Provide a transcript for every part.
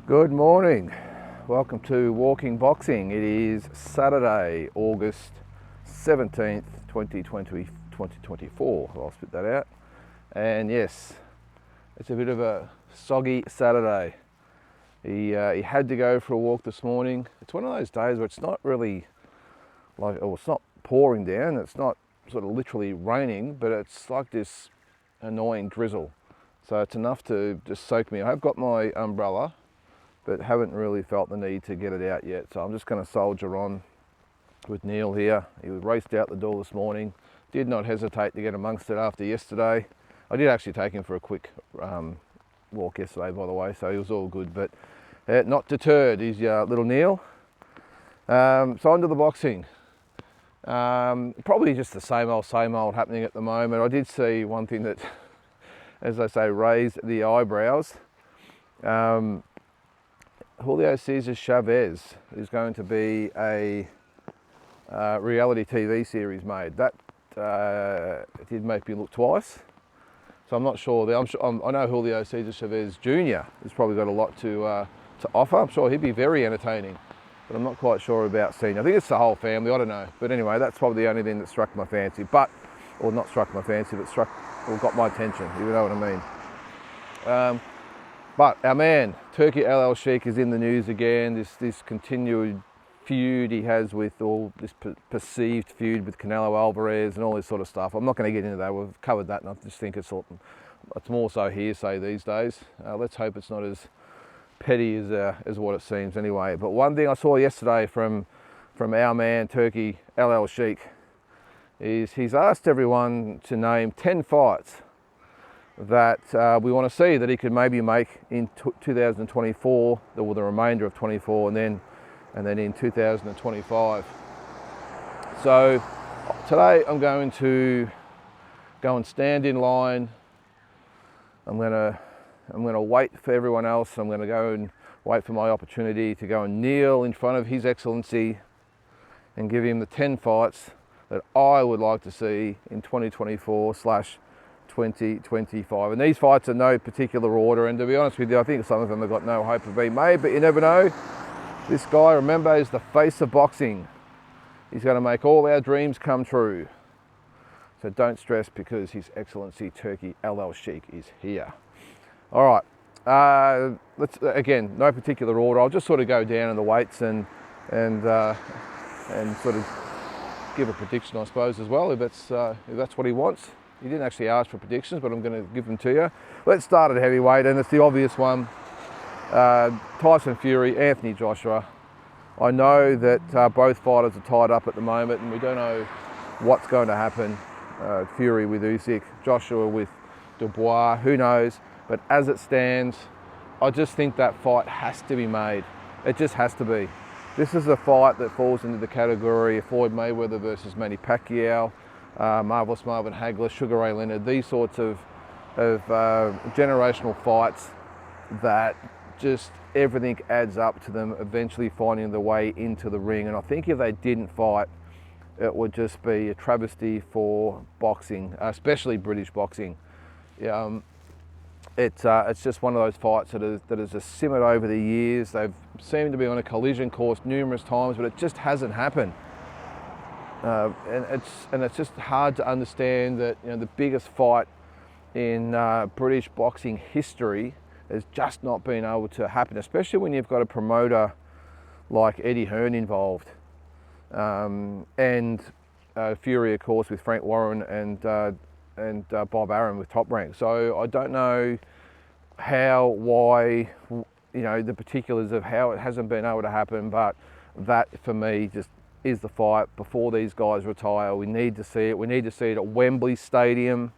Good morning. Welcome to Walking Boxing. It is Saturday, August 17th, 2024. I'll spit that out. And yes, it's a bit of a soggy Saturday. He had to go for a walk this morning. It's one of those days where it's not really it's not pouring down. It's not sort of literally raining, but it's like this annoying drizzle. So it's enough to just soak me. I have got my umbrella, but haven't really felt the need to get it out yet. So I'm just going to soldier on with Neil here. He raced out the door this morning. Did not hesitate to get amongst it after yesterday. I did actually take him for a quick walk yesterday, by the way, so he was all good, but not deterred. He's little Neil. So on to the boxing. Probably just the same old happening at the moment. I did see one thing that, as I say, raised the eyebrows. Julio Chavez is going to be a reality TV series made. That did make me look twice. So I'm not sure. I know Julio Chavez Jr. has probably got a lot to offer. I'm sure he'd be very entertaining, but I'm not quite sure about Senior. I think it's the whole family. I don't know. But anyway, that's probably the only thing that struck my fancy. Or not struck my fancy, but got my attention. You know what I mean. But our man, Turki Alalshikh, is in the news again. This continued feud he has with all this perceived feud with Canelo Alvarez and all this sort of stuff. I'm not going to get into that. We've covered that, and I just think it's more so hearsay these days. Let's hope it's not as petty as what it seems anyway. But one thing I saw yesterday from our man, Turki Alalshikh, is he's asked everyone to name 10 fights that we want to see that he could maybe make in 2024, or the remainder of 24, and then in 2025. So today I'm going to go and stand in line. I'm going to wait for everyone else. I'm going to go and wait for my opportunity to go and kneel in front of His Excellency and give him the 10 fights that I would like to see in 2024/2025. And these fights are no particular order, and to be honest with you, I think some of them have got no hope of being made, but you never know. This guy, remember, is the face of boxing. He's going to make all our dreams come true. So don't stress, because His Excellency Turki Alalshikh is here. All right, let's again, no particular order. I'll just sort of go down in the weights and sort of give a prediction, I suppose, as well, if that's what he wants. He didn't actually ask for predictions, but I'm going to give them to you. Let's start at heavyweight, and it's the obvious one. Tyson Fury, Anthony Joshua. I know that both fighters are tied up at the moment, and we don't know what's going to happen. Fury with Usyk, Joshua with Dubois, who knows? But as it stands, I just think that fight has to be made. It just has to be. This is a fight that falls into the category of Floyd Mayweather versus Manny Pacquiao, Marvelous Marvin Hagler, Sugar Ray Leonard, these sorts of generational fights that just everything adds up to them eventually finding their way into the ring. And I think if they didn't fight, it would just be a travesty for boxing, especially British boxing. It's just one of those fights that has just simmered over the years. They've seemed to be on a collision course numerous times, but it just hasn't happened. And it's just hard to understand that the biggest fight in British boxing history has just not been able to happen, especially when you've got a promoter like Eddie Hearn involved, and Fury, of course, with Frank Warren and Bob Arum with Top Rank. So I don't know why, the particulars of how it hasn't been able to happen, but that for me just is the fight before these guys retire. We need to see it. We need to see it at Wembley Stadium,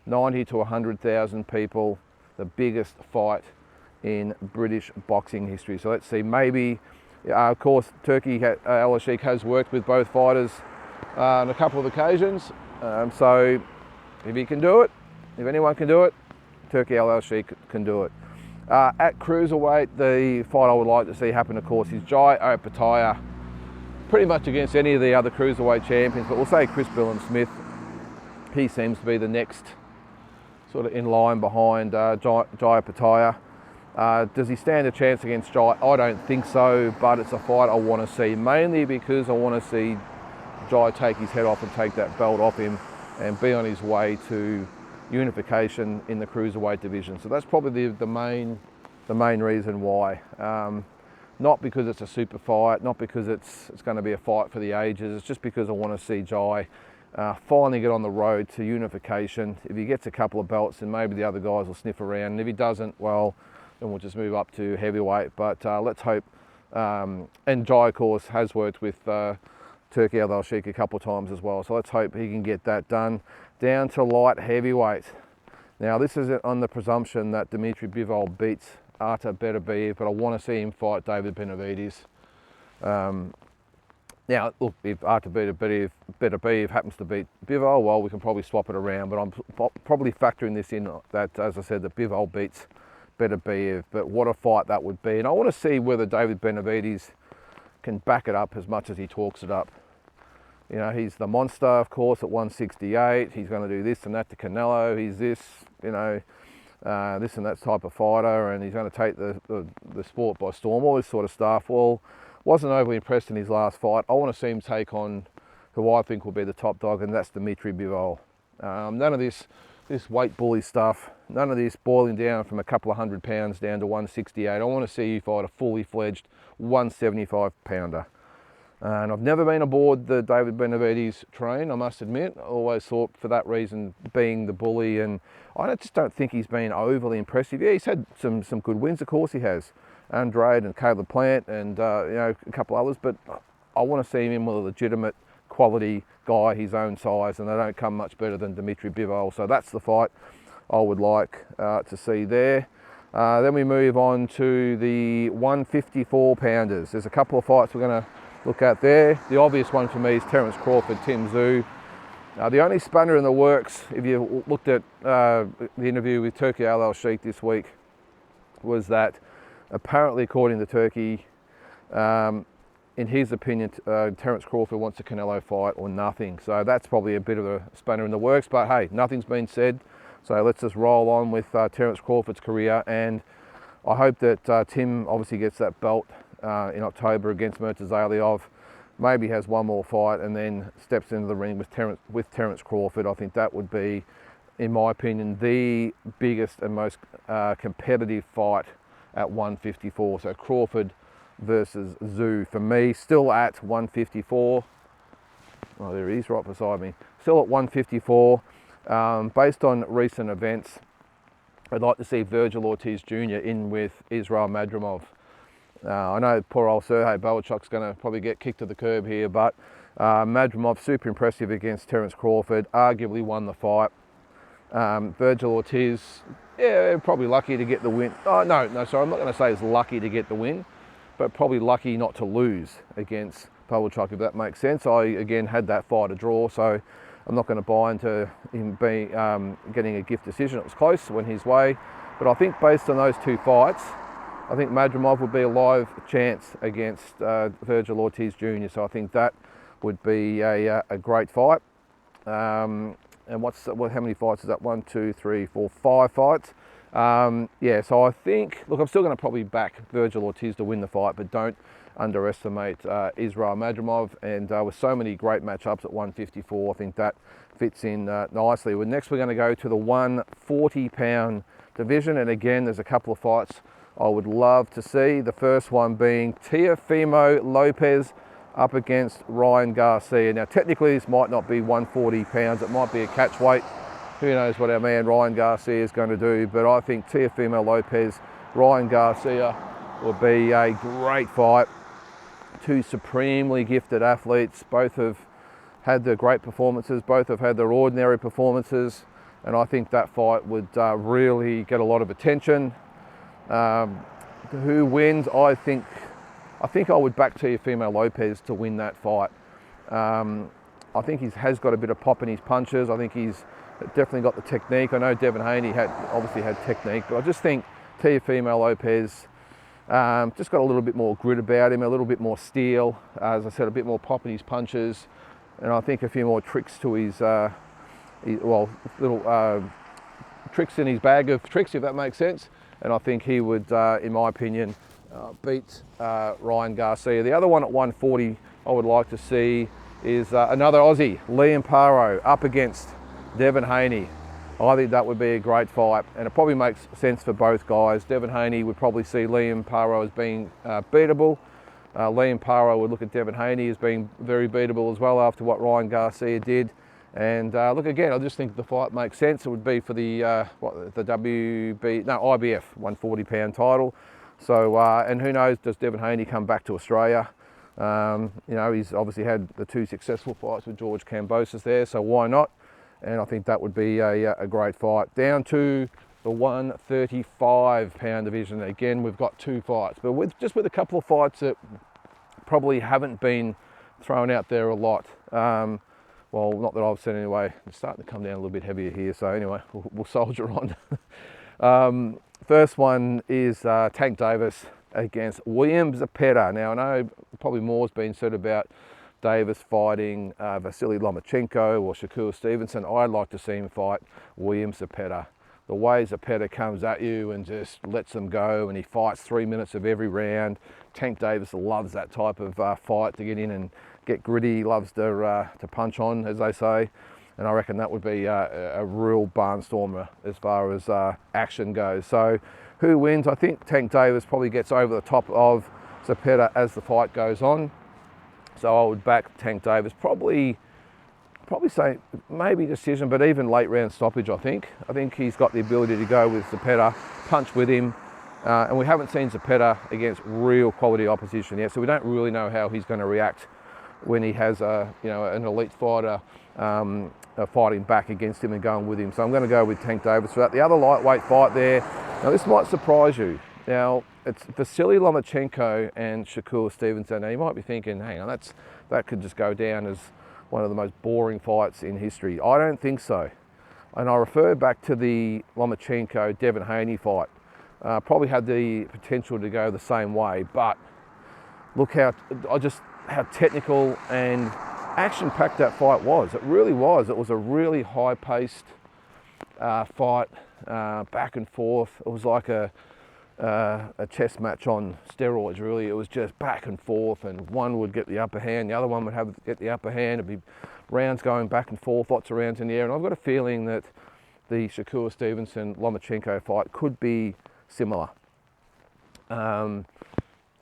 90 to 100,000 people, the biggest fight in British boxing history. So let's see, maybe, of course, Turki Alalshikh has worked with both fighters on a couple of occasions. So if he can do it, if anyone can do it, Turki Alalshikh can do it. At cruiserweight, the fight I would like to see happen, of course, is Zapeta, pretty much against any of the other cruiserweight champions, but we'll say Chris Billam-Smith. He seems to be the next sort of in line behind Zapeta. Does he stand a chance against Jai? I don't think so, but it's a fight I want to see, mainly because I want to see Jai take his head off and take that belt off him and be on his way to unification in the cruiserweight division. So that's probably the main reason why. Not because it's a super fight, not because it's going to be a fight for the ages. It's just because I want to see Jai finally get on the road to unification. If he gets a couple of belts, then maybe the other guys will sniff around. And if he doesn't, well, then we'll just move up to heavyweight. But let's hope. And Jai, of course, has worked with Turki Alalshikh a couple of times as well. So let's hope he can get that done. Down to light heavyweight. Now, this is on the presumption that Dimitri Bivol beats Artur Beterbiev, but I want to see him fight David Benavides. Now, look, if Artur Beterbiev happens to beat Bivol, well, we can probably swap it around, but I'm probably factoring this in that, as I said, that Bivol beats Beterbiev, but what a fight that would be. And I want to see whether David Benavides can back it up as much as he talks it up. You know, he's the monster, of course, at 168. He's going to do this and that to Canelo. He's this, you know, this and that type of fighter, and he's going to take the sport by storm, all this sort of stuff. Well, wasn't overly impressed in his last fight. I want to see him take on who I think will be the top dog, and that's Dimitri Bivol. None of this weight bully stuff, none of this boiling down from a couple of 100 pounds down to 168. I want to see you fight a fully fledged 175 pounder. And I've never been aboard the David Benavides train, I must admit. I always thought for that reason, being the bully, and I just don't think he's been overly impressive. Yeah, he's had some good wins, of course he has. Andrade and Caleb Plant and you know, a couple others, but I want to see him with a legitimate quality guy his own size, and they don't come much better than Dimitri Bivol. So that's the fight I would like to see there. Then we move on to the 154 pounders. There's a couple of fights we're going to look at there. The obvious one for me is Terence Crawford, Tim Tszyu. The only spanner in the works, if you looked at the interview with Turki Alalshikh this week, was that apparently, according to Turki, in his opinion, Terence Crawford wants a Canelo fight or nothing. So that's probably a bit of a spanner in the works, but hey, nothing's been said. So let's just roll on with Terence Crawford's career, and I hope that Tim obviously gets that belt in October against Murtazaliyov, maybe has one more fight and then steps into the ring with Terence Crawford. I think that would be, in my opinion, the biggest and most competitive fight at 154. So Crawford versus Tszyu for me, still at 154. Oh, there he is right beside me. Still at 154. Based on recent events, I'd like to see Virgil Ortiz Jr. in with Israel Madrimov. I know poor old Sergey Bohachuk's going to probably get kicked to the curb here, but Madrimov super impressive against Terence Crawford, arguably won the fight. Virgil Ortiz, yeah, probably lucky to get the win. Oh, no, sorry, I'm not going to say he's lucky to get the win, but probably lucky not to lose against Bohachuk, if that makes sense. I, again, had that fight a draw, so I'm not going to buy into him getting a gift decision. It was close, went his way. But I think based on those two fights, I think Madrimov would be a live chance against Virgil Ortiz Jr. So I think that would be a great fight. And how many fights is that? 1, 2, 3, 4, 5 fights. Yeah, so I think, look, I'm still going to probably back Virgil Ortiz to win the fight, but don't underestimate Israel Madrimov. And with so many great matchups at 154, I think that fits in nicely. Well, next we're going to go to the 140-pound division, and again, there's a couple of fights I would love to see. The first one being Teofimo Lopez up against Ryan Garcia. Now, technically, this might not be 140 pounds. It might be a catch weight. Who knows what our man Ryan Garcia is going to do, but I think Teofimo Lopez, Ryan Garcia will be a great fight. Two supremely gifted athletes. Both have had their great performances. Both have had their ordinary performances. And I think that fight would really get a lot of attention. Who wins? I think I would back Teofimo Lopez to win that fight. I think he has got a bit of pop in his punches. I think he's definitely got the technique. I know Devin Haney obviously had technique, but I just think Teofimo Lopez just got a little bit more grit about him, a little bit more steel. As I said, a bit more pop in his punches, and I think a few more tricks to his, little tricks in his bag of tricks, if that makes sense. and I think he would, in my opinion, beat Ryan Garcia. The other one at 140 I would like to see is another Aussie, Liam Parro, up against Devin Haney. I think that would be a great fight, and it probably makes sense for both guys. Devin Haney would probably see Liam Parro as being beatable. Liam Parro would look at Devin Haney as being very beatable as well after what Ryan Garcia did. And look, again, I just think the fight makes sense. It would be for the IBF 140-pound title. So, and who knows, does Devin Haney come back to Australia? You know, he's obviously had the 2 successful fights with George Kambosos there, so why not? And I think that would be a great fight. Down to the 135-pound division. Again, we've got 2 fights, but with a couple of fights that probably haven't been thrown out there a lot. Well, not that I've seen anyway. It's starting to come down a little bit heavier here, so anyway, we'll soldier on. First one is Tank Davis against William Zapeta. Now, I know probably more's been said about Davis fighting Vasily Lomachenko or Shakur Stevenson. I'd like to see him fight William Zapeta. The way Zapeta comes at you and just lets them go, and he fights 3 minutes of every round. Tank Davis loves that type of fight, to get in and get gritty. He loves to punch on, as they say. And I reckon that would be a real barnstormer as far as action goes. So who wins? I think Tank Davis probably gets over the top of Zapeta as the fight goes on. So I would back Tank Davis, probably say maybe decision, but even late round stoppage, I think. I think he's got the ability to go with Zapeta, punch with him. And we haven't seen Zapeta against real quality opposition yet, so we don't really know how he's going to react when he has an elite fighter fighting back against him and going with him. So I'm going to go with Tank Davis for that. The other lightweight fight there, now this might surprise you. Now, it's Vasily Lomachenko and Shakur Stevenson. Now, you might be thinking, hang on, that could just go down as one of the most boring fights in history. I don't think so. And I refer back to the Lomachenko-Devin Haney fight. Probably had the potential to go the same way, but look how technical and action-packed that fight was. It really was. It was a really high-paced fight, back and forth. It was like a chess match on steroids, really. It was just back and forth, and one would get the upper hand, the other one would get the upper hand. It'd be rounds going back and forth, lots of rounds in the air. And I've got a feeling that the Shakur Stevenson-Lomachenko fight could be similar.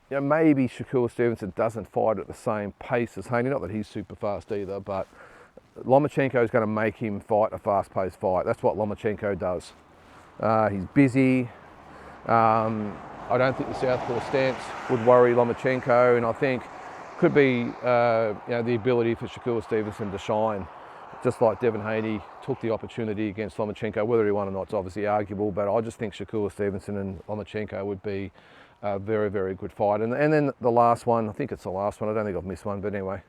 Maybe Shakur Stevenson doesn't fight at the same pace as Haney. Not that he's super fast either, but Lomachenko is going to make him fight a fast-paced fight. That's what Lomachenko does. He's busy. I don't think the southpaw stance would worry Lomachenko, and I think could be the ability for Shakur Stevenson to shine, just like Devin Haney took the opportunity against Lomachenko. Whether he won or not is obviously arguable, but I just think Shakur Stevenson and Lomachenko would be a very, very good fight. And then the last one, I think it's the last one, I don't think I've missed one, but anyway,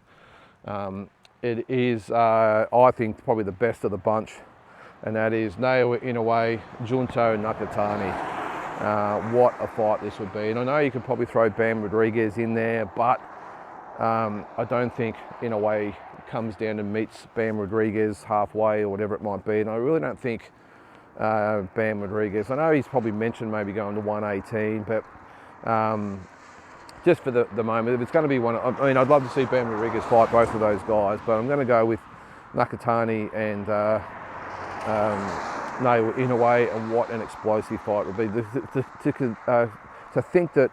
it is, I think, probably the best of the bunch, and that is Naoya Inoue, Junto Nakatani. What a fight this would be. And I know you could probably throw Bam Rodriguez in there, but I don't think Inoue comes down and meets Bam Rodriguez halfway or whatever it might be. And I really don't think Bam Rodriguez, I know he's probably mentioned maybe going to 118, but just for the moment, if it's going to be one, I mean, I'd love to see Bam Rodriguez fight both of those guys, but I'm going to go with Nakatani and Naoya Inoue, and what an explosive fight would be. To think that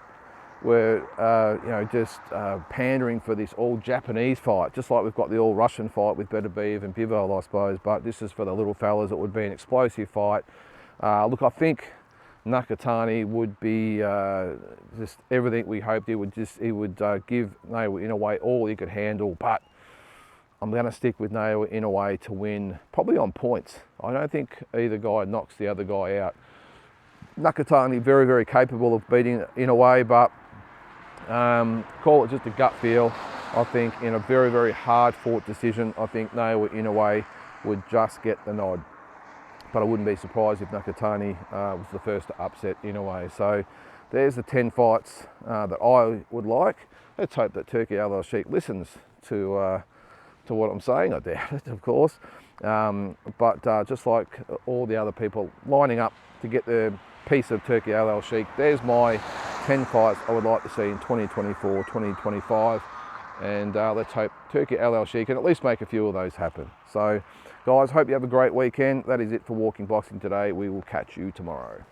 we're just pandering for this all Japanese fight, just like we've got the all Russian fight with Benavides and Bivol, I suppose, but this is for the little fellas. It would be an explosive fight. Look, I think Nakatani would be just everything we hoped he would. He would give Naoya Inoue all he could handle, but I'm going to stick with Naoya Inoue to win, probably on points. I don't think either guy knocks the other guy out. Nakatani very, very capable of beating Inoue, but call it just a gut feel. I think in a very, very hard-fought decision, I think Naoya Inoue would just get the nod. But I wouldn't be surprised if Nakatani was the first to upset Inoue. So there's the 10 fights that I would like. Let's hope that Turki Alalshikh listens to what I'm saying. I doubt it, of course. But just like all the other people lining up to get the piece of Turki Alalshikh. There's my 10 fights I would like to see in 2024, 2025. And let's hope Turki Alalshikh can at least make a few of those happen. So guys, hope you have a great weekend. That is it for Walking Boxing today. We will catch you tomorrow.